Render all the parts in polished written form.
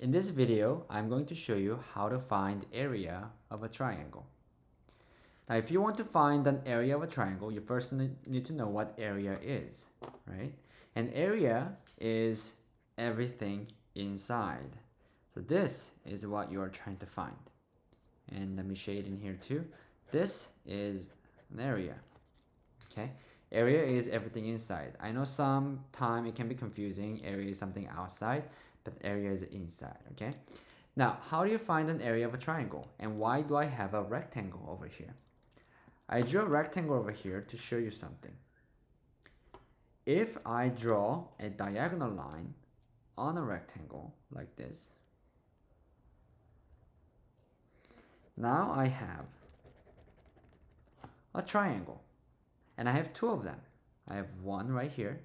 In this video, I'm going to show you how to find area of a triangle. Now, if you want to find an area of a triangle, you first need to know what area is, right? And area is everything inside. So this is what you are trying to find. And let me shade in here too. This is an area, okay? Area is everything inside. I know sometimes it can be confusing. Area is something outside, but area is inside, okay? Now, how do you find an area of a triangle? And why do I have a rectangle over here? I drew a rectangle over here to show you something. If I draw a diagonal line on a rectangle like this, now I have a triangle. And I have two of them. I have one right here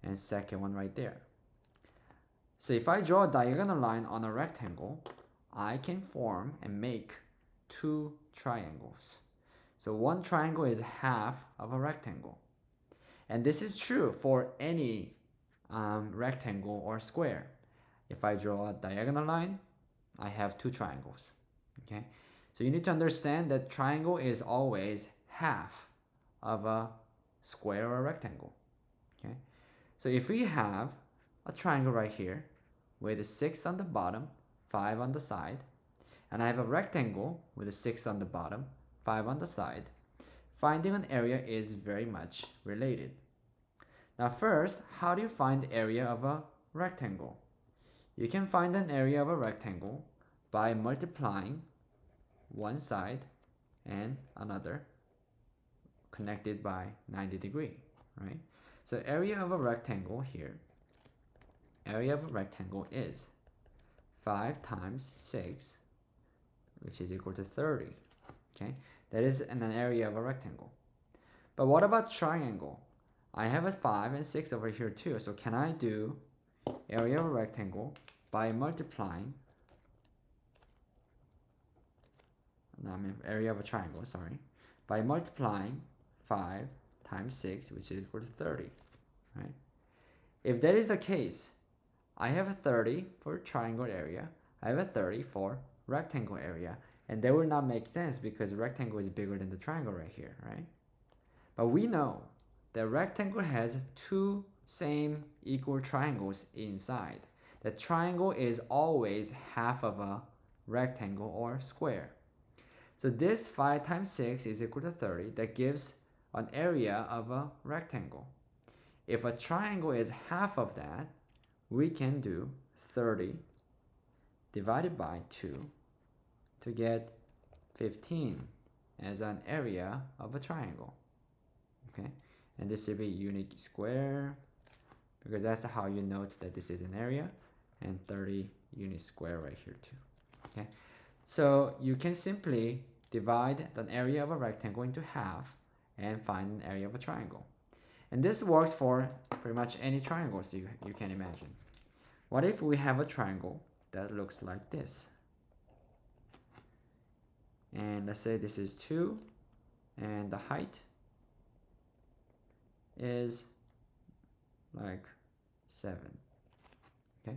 and second one right there. So if I draw a diagonal line on a rectangle, I can form and make two triangles. So one triangle is half of a rectangle. And this is true for any rectangle or square. If I draw a diagonal line, I have two triangles. Okay, so you need to understand that triangle is always half of a square or a rectangle. Okay, so if we have a triangle right here with a 6 on the bottom, 5 on the side, and I have a rectangle with a 6 on the bottom, 5 on the side, finding an area is very much related. Now first, how do you find the area of a rectangle? You can find an area of a rectangle by multiplying one side and another connected by 90 degrees, right? So area of a rectangle here, area of a rectangle is 5 times 6, which is equal to 30, okay? That is an area of a rectangle. But what about triangle? I have a 5 and 6 over here too, so can I do area of a rectangle by multiplying, no, I mean area of a triangle, sorry, by multiplying 5 times 6, which is equal to 30, right? If that is the case, I have a 30 for triangle area, I have a 30 for rectangle area, and that will not make sense because rectangle is bigger than the triangle right here, right? But we know that rectangle has two same equal triangles inside. The triangle is always half of a rectangle or square. So this 5 times 6 is equal to 30. That gives an area of a rectangle. If a triangle is half of that, we can do 30 divided by 2 to get 15 as an area of a triangle. Okay, and this should be unit square because that's how you note that this is an area, and 30 unit square right here too. Okay, so you can simply divide an area of a rectangle into half and find an area of a triangle. And this works for pretty much any triangles you can imagine. What if we have a triangle that looks like this? And let's say this is 2 and the height is like 7. Okay,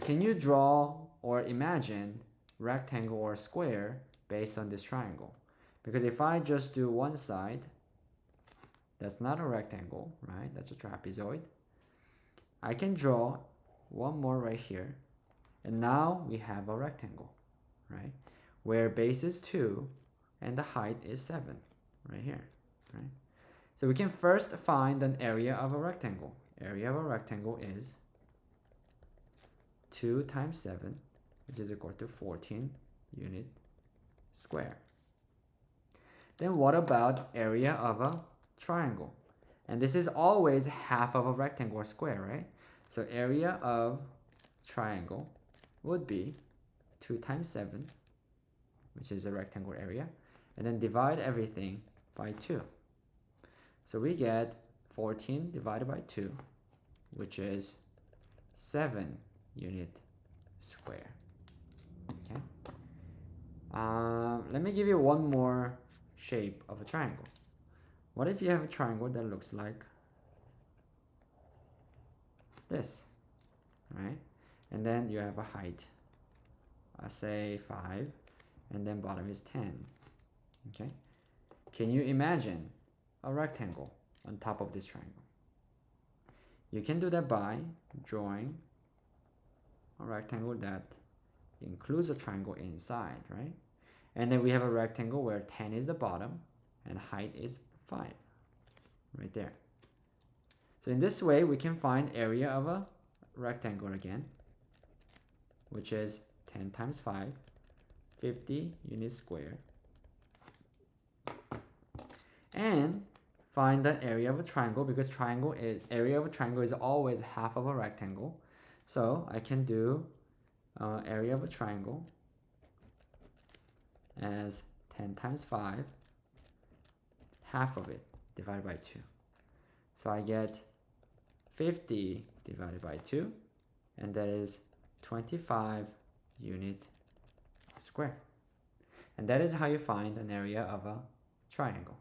can you draw or imagine rectangle or square based on this triangle? Because if I just do one side, that's not a rectangle, right? That's a trapezoid. I can draw one more right here, and now we have a rectangle, right? Where base is 2 and the height is 7 right here, right? So we can first find an area of a rectangle. Area of a rectangle is 2 times 7, which is equal to 14 unit square. Then what about area of a triangle? And this is always half of a rectangle or square, right? So area of triangle would be 2 times 7, which is a rectangle area, and then divide everything by 2. So we get 14 divided by 2, which is 7 unit square. Okay. Let me give you one more shape of a triangle. What if you have a triangle that looks like this, right? and then you have a height, say 5, and then bottom is 10. Okay, can you imagine a rectangle on top of this triangle? You can do that by drawing a rectangle that includes a triangle inside, right? And then we have a rectangle where 10 is the bottom and height is 5, right there. So in this way, we can find area of a rectangle again, which is 10 times 5, 50 units squared. And find the area of a triangle, because area of a triangle is always half of a rectangle. So I can do area of a triangle as 10 times 5, half of it divided by 2. So I get 50 divided by 2, and that is 25 unit square. And that is how you find an area of a triangle.